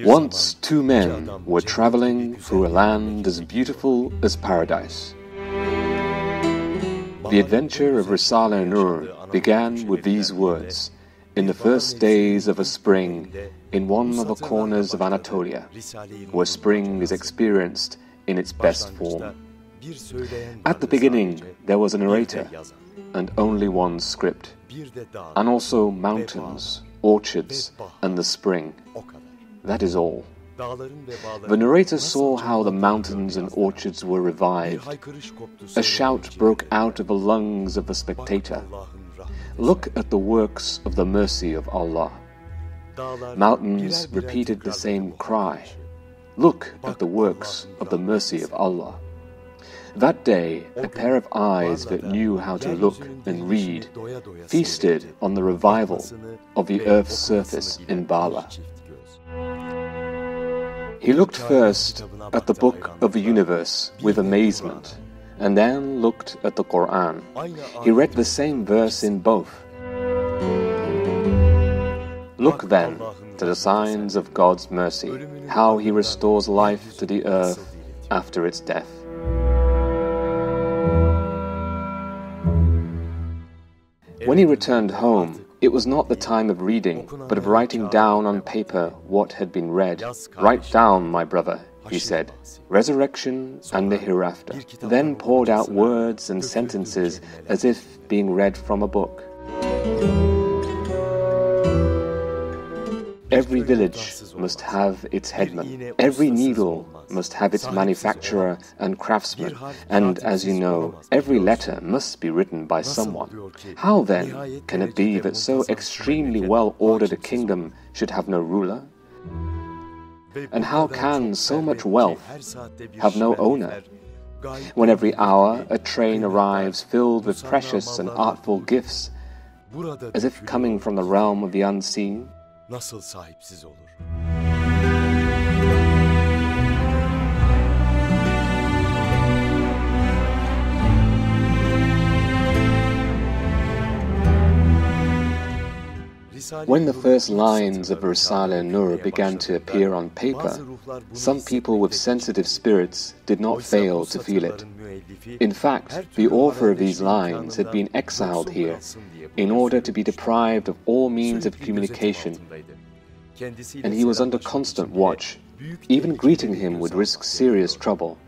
Once two men were traveling through a land as beautiful as paradise. The adventure of Risale-i-Nur began with these words, in the first days of a spring in one of the corners of Anatolia, where spring is experienced in its best form. At the beginning there was a narrator, and only one script, and also mountains, orchards, and the spring. That is all. The narrator saw how the mountains and orchards were revived. A shout broke out of the lungs of the spectator. Look at the works of the mercy of Allah. Mountains repeated the same cry. Look at the works of the mercy of Allah. That day, a pair of eyes that knew how to look and read feasted on the revival of the earth's surface in Bala. He looked first at the book of the universe with amazement, and then looked at the Quran. He read the same verse in both. Look then to the signs of God's mercy, how He restores life to the earth after its death. When he returned home, it was not the time of reading, but of writing down on paper what had been read. Write down, my brother, he said, resurrection and the hereafter. Then poured out words and sentences as if being read from a book. Every village must have its headman. Every needle must have its manufacturer and craftsman. And, as you know, every letter must be written by someone. How, then, can it be that so extremely well-ordered a kingdom should have no ruler? And how can so much wealth have no owner? When every hour a train arrives filled with precious and artful gifts, as if coming from the realm of the unseen? Nasıl sahipsiz olur? When the first lines of Risale-i-Nur began to appear on paper, some people with sensitive spirits did not fail to feel it. In fact, the author of these lines had been exiled here in order to be deprived of all means of communication, and he was under constant watch. Even greeting him would risk serious trouble.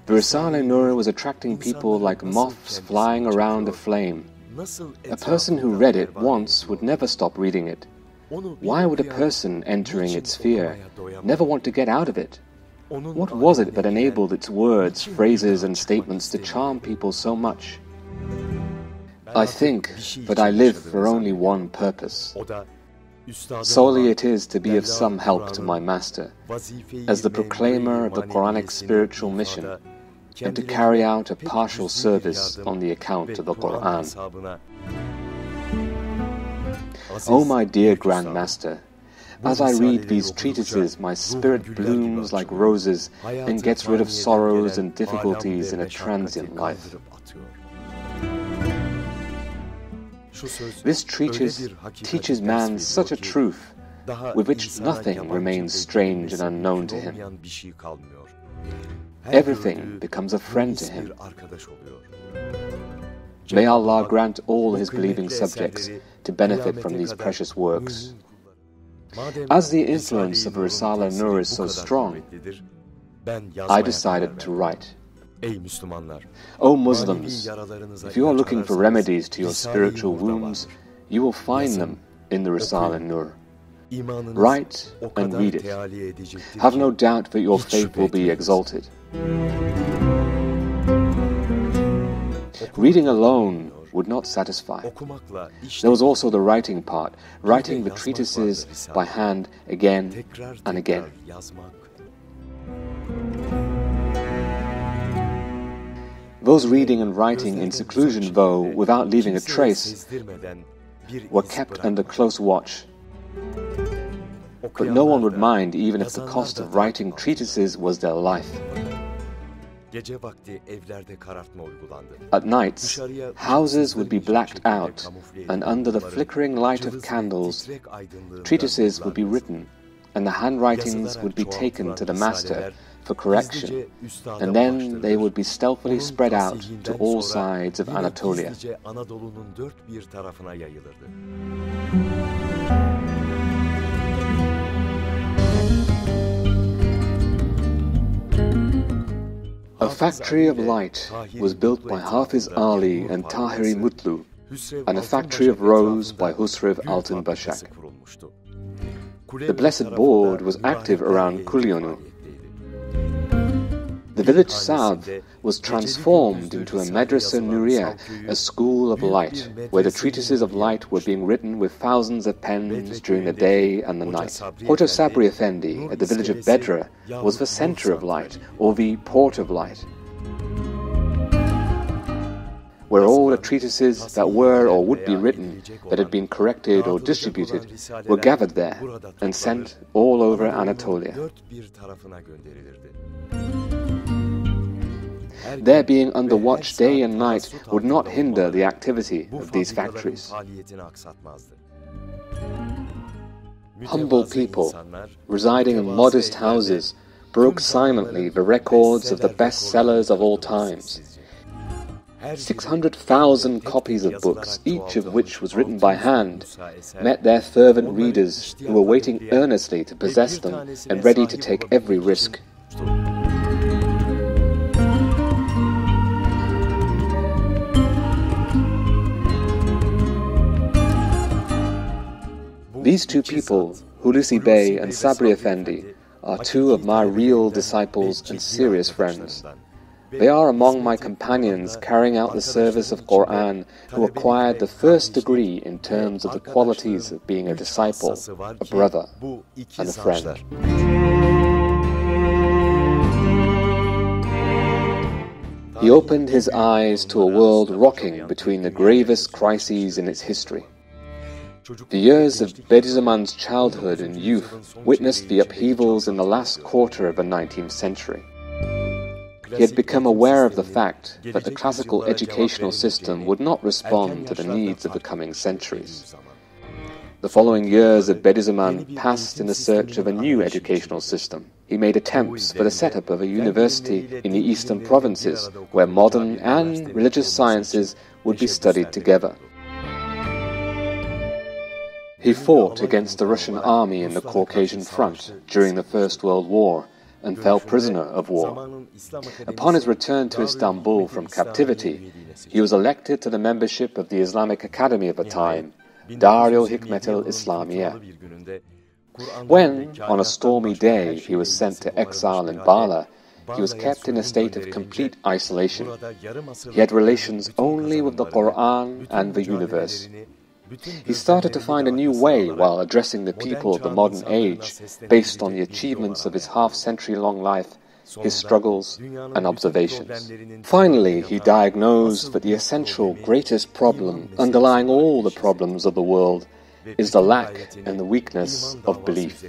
The Risale-i-Nur was attracting people like moths flying around a flame. A person who read it once would never stop reading it. Why would a person entering its sphere never want to get out of it? What was it that enabled its words, phrases, and statements to charm people so much? I think that I live for only one purpose. Solely it is to be of some help to my master, as the proclaimer of the Quranic spiritual mission, and to carry out a partial service on the account of the Quran. O my dear Grand Master, as I read these treatises, my spirit blooms like roses and gets rid of sorrows and difficulties in a transient life. This treatise teaches man such a truth with which nothing remains strange and unknown to him. Everything becomes a friend to him. May Allah grant all His believing subjects to benefit from these precious works. As the influence of Risale-i-Nur is so strong, I decided to write. O Muslims, if you are looking for remedies to your spiritual wounds, you will find them in the Risale-i-Nur. Write and read it. Have no doubt that your faith will be exalted. Reading alone would not satisfy. There was also the writing part, writing the treatises by hand again and again. Those reading and writing in seclusion, though without leaving a trace, were kept under close watch. But no one would mind even if the cost of writing treatises was their life. Gece vakti evlerde karartma uygulandı. At nights, houses would be blacked out, and under the flickering light of candles, treatises would be written, and the handwritings would be taken to the master for correction, and then they would be stealthily spread out to all sides of Anatolia. Anadolu'nun dört bir tarafına yayılırdı. A factory of light was built by Hafiz Ali and Tahiri Mutlu, and a factory of rose by Husrev Altın Başak. The Blessed Board was active around Kulyonu. The village Sav was transformed into a Madrasa Nuriya, a school of light, where the treatises of light were being written with thousands of pens during the day and the night. Hoca Sabri Efendi at the village of Bedra was the center of light, or the port of light, where all the treatises that were or would be written, that had been corrected or distributed, were gathered there and sent all over Anatolia. Their being under watch day and night would not hinder the activity of these factories. Humble people, residing in modest houses, broke silently the records of the best sellers of all times. 600,000 copies of books, each of which was written by hand, met their fervent readers who were waiting earnestly to possess them and ready to take every risk. These two people, Hulusi Bey and Sabri Efendi, are two of my real disciples and serious friends. They are among my companions carrying out the service of Quran who acquired the first degree in terms of the qualities of being a disciple, a brother, and a friend. He opened his eyes to a world rocking between the gravest crises in its history. The years of Bediüzzaman's childhood and youth witnessed the upheavals in the last quarter of the 19th century. He had become aware of the fact that the classical educational system would not respond to the needs of the coming centuries. The following years of Bediüzzaman passed in the search of a new educational system. He made attempts for the setup of a university in the eastern provinces where modern and religious sciences would be studied together. He fought against the Russian army in the Caucasian front during the First World War and fell prisoner of war. Upon his return to Istanbul from captivity, he was elected to the membership of the Islamic Academy of the time, Darul Hikmet al-Islamiyya. When, on a stormy day, he was sent to exile in Bala, he was kept in a state of complete isolation. He had relations only with the Quran and the universe. He started to find a new way while addressing the people of the modern age, based on the achievements of his half-century-long life, his struggles and observations. Finally, he diagnosed that the essential, greatest problem underlying all the problems of the world is the lack and the weakness of belief.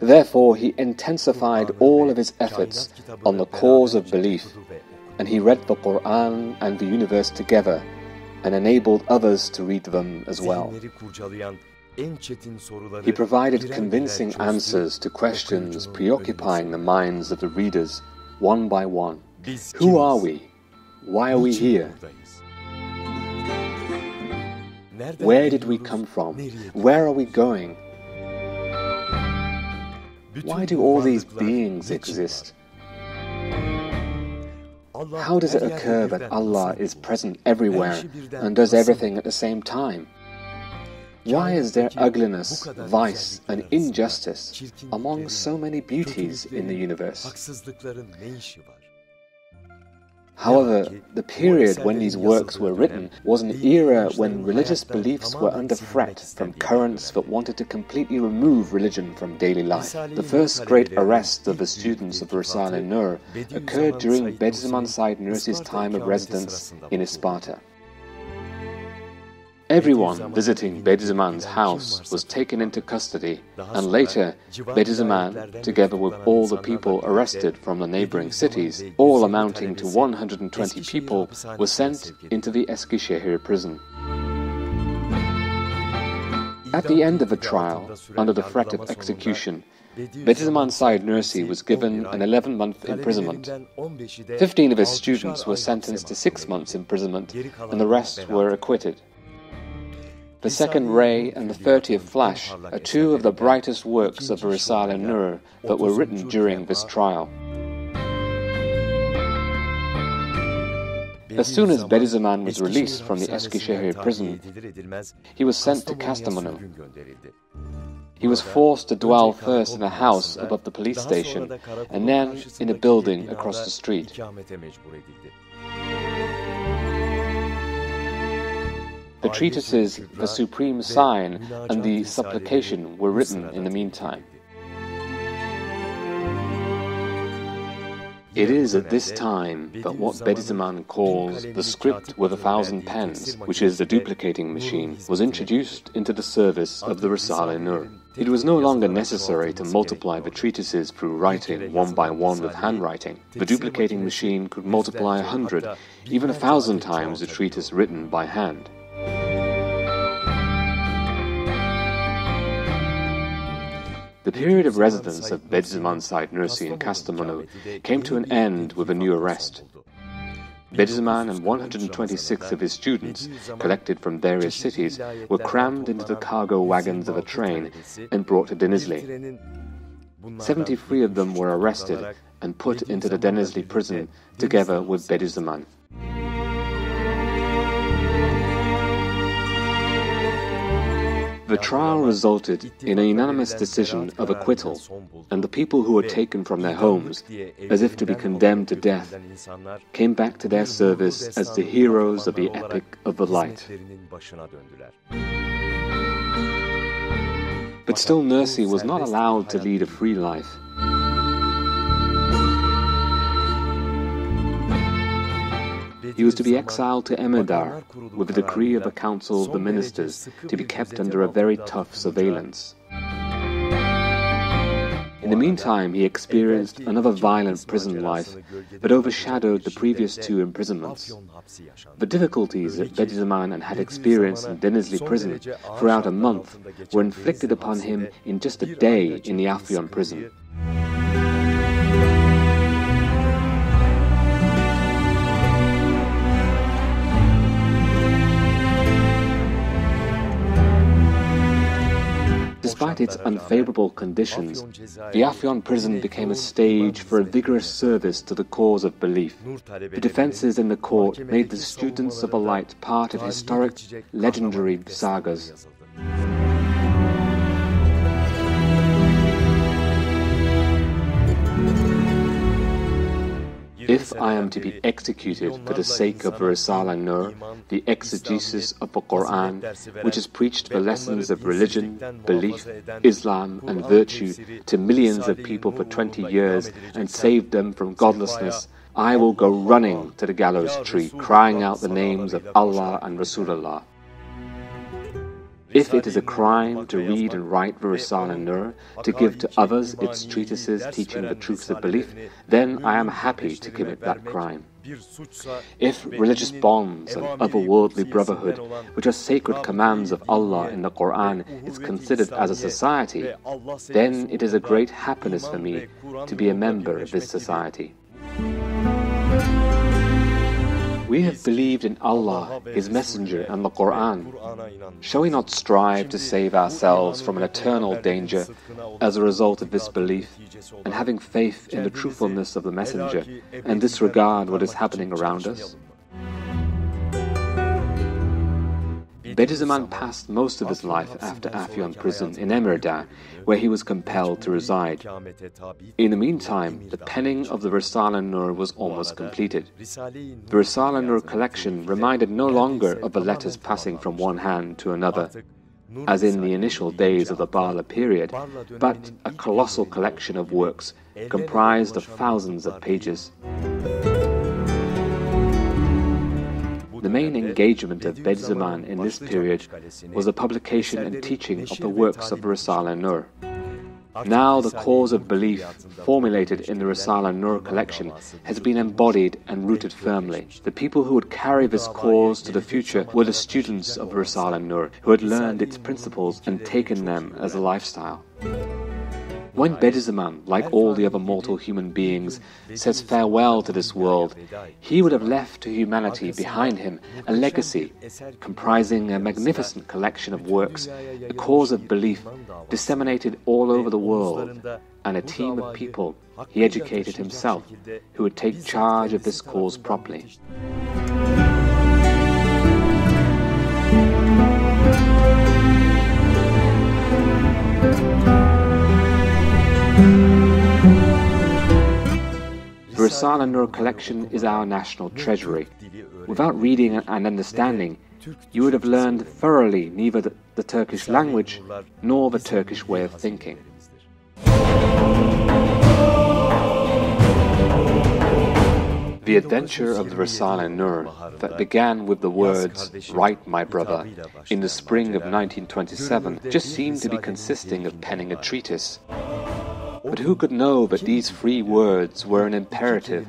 Therefore, he intensified all of his efforts on the cause of belief, and he read the Quran and the universe together, and enabled others to read them as well. He provided convincing answers to questions preoccupying the minds of the readers, one by one. Who are we? Why are we here? Where did we come from? Where are we going? Why do all these beings exist? How does it occur that Allah is present everywhere and does everything at the same time? Why is there ugliness, vice, and injustice among so many beauties in the universe? However, the period when these works were written was an era when religious beliefs were under threat from currents that wanted to completely remove religion from daily life. The first great arrest of the students of Risale-i-Nur occurred during Bediüzzaman Said Nursi's time of residence in Isparta. Everyone visiting Bediüzzaman's house was taken into custody, and later Bediüzzaman, together with all the people arrested from the neighboring cities, all amounting to 120 people, were sent into the Eskişehir prison. At the end of the trial, under the threat of execution, Bediüzzaman Said Nursi was given an 11-month imprisonment. 15 of his students were sentenced to 6 months imprisonment, and the rest were acquitted. The second ray and the 30th flash are two of the brightest works of the Risale-i-Nur that were written during this trial. As soon as Bediüzzaman was released from the Eskişehir prison, he was sent to Kastamonu. He was forced to dwell first in a house above the police station and then in a building across the street. The treatises, the Supreme Sign, and the Supplication were written in the meantime. It is at this time that what Bediüzzaman calls the script with 1,000 pens, which is the duplicating machine, was introduced into the service of the Risale-i-Nur. It was no longer necessary to multiply the treatises through writing one by one with handwriting. The duplicating machine could multiply 100, even 1,000 times the treatise written by hand. The period of residence of Bediüzzaman Said Nursi in Kastamonu came to an end with a new arrest. Bediüzzaman and 126 of his students, collected from various cities, were crammed into the cargo wagons of a train and brought to Denizli. 73 of them were arrested and put into the Denizli prison together with Bediüzzaman. The trial resulted in a unanimous decision of acquittal, and the people who were taken from their homes, as if to be condemned to death, came back to their service as the heroes of the epic of the light. But still Nursi was not allowed to lead a free life. He was to be exiled to Emirdağ with a decree of the Council of the Ministers to be kept under a very tough surveillance. In the meantime, he experienced another violent prison life that overshadowed the previous 2 imprisonments. The difficulties that Bediüzzaman had experienced in Denizli prison throughout a month were inflicted upon him in just a day in the Afyon prison. Despite its unfavorable conditions, the Afyon prison became a stage for a vigorous service to the cause of belief. The defenses in the court made the students of the light part of historic, legendary sagas. If I am to be executed for the sake of the Risale-i-Nur, the exegesis of the Quran, which has preached the lessons of religion, belief, Islam and virtue to millions of people for 20 years and saved them from godlessness, I will go running to the gallows tree, crying out the names of Allah and Rasulullah. If it is a crime to read and write the Risale-i-Nur, to give to others its treatises teaching the truths of belief, then I am happy to commit that crime. If religious bonds and otherworldly brotherhood, which are sacred commands of Allah in the Quran, is considered as a society, then it is a great happiness for me to be a member of this society. We have believed in Allah, His Messenger and the Quran. Shall we not strive to save ourselves from an eternal danger as a result of this belief, and having faith in the truthfulness of the Messenger, and disregard what is happening around us? Bediüzzaman passed most of his life after Afyon prison in Emirdağ, where he was compelled to reside. In the meantime, the penning of the Risale-i-Nur was almost completed. The Risale-i-Nur collection reminded no longer of the letters passing from one hand to another, as in the initial days of the Bala period, but a colossal collection of works comprised of thousands of pages. The main engagement of Bediüzzaman in this period was the publication and teaching of the works of Risale-i-Nur. Now the cause of belief formulated in the Risale-i-Nur collection has been embodied and rooted firmly. The people who would carry this cause to the future were the students of Risale-i-Nur, who had learned its principles and taken them as a lifestyle. When Bediüzzaman, like all the other mortal human beings, says farewell to this world, he would have left to humanity behind him a legacy comprising a magnificent collection of works, a cause of belief disseminated all over the world, and a team of people he educated himself who would take charge of this cause properly. The Risale-i-Nur collection is our national treasury. Without reading and understanding, you would have learned thoroughly neither the Turkish language nor the Turkish way of thinking. The adventure of the Risale-i-Nur, that began with the words, "Write, my brother," in the spring of 1927, just seemed to be consisting of penning a treatise. But who could know that these 3 words were an imperative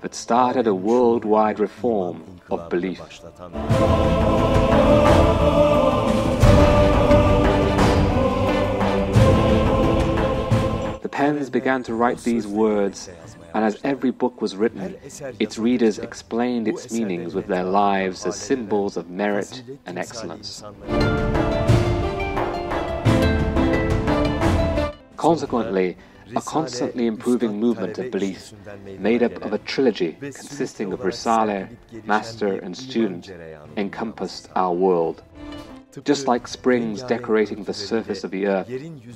that started a worldwide reform of belief? The pens began to write these words, and as every book was written, its readers explained its meanings with their lives as symbols of merit and excellence. Consequently, a constantly improving movement of belief, made up of a trilogy consisting of Risale, Master and Student, encompassed our world. Just like springs decorating the surface of the earth,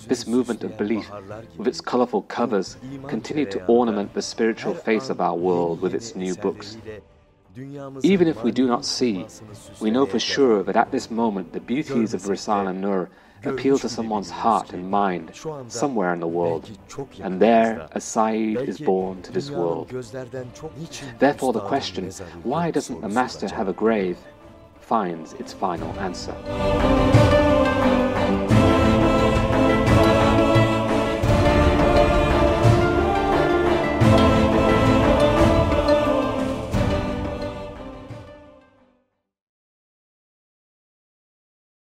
this movement of belief, with its colorful covers, continued to ornament the spiritual face of our world with its new books. Even if we do not see, we know for sure that at this moment the beauties of Risale-i-Nur appeal to someone's heart and mind somewhere in the world, and there a Said is born to this world. Therefore the question, why doesn't the Master have a grave, finds its final answer.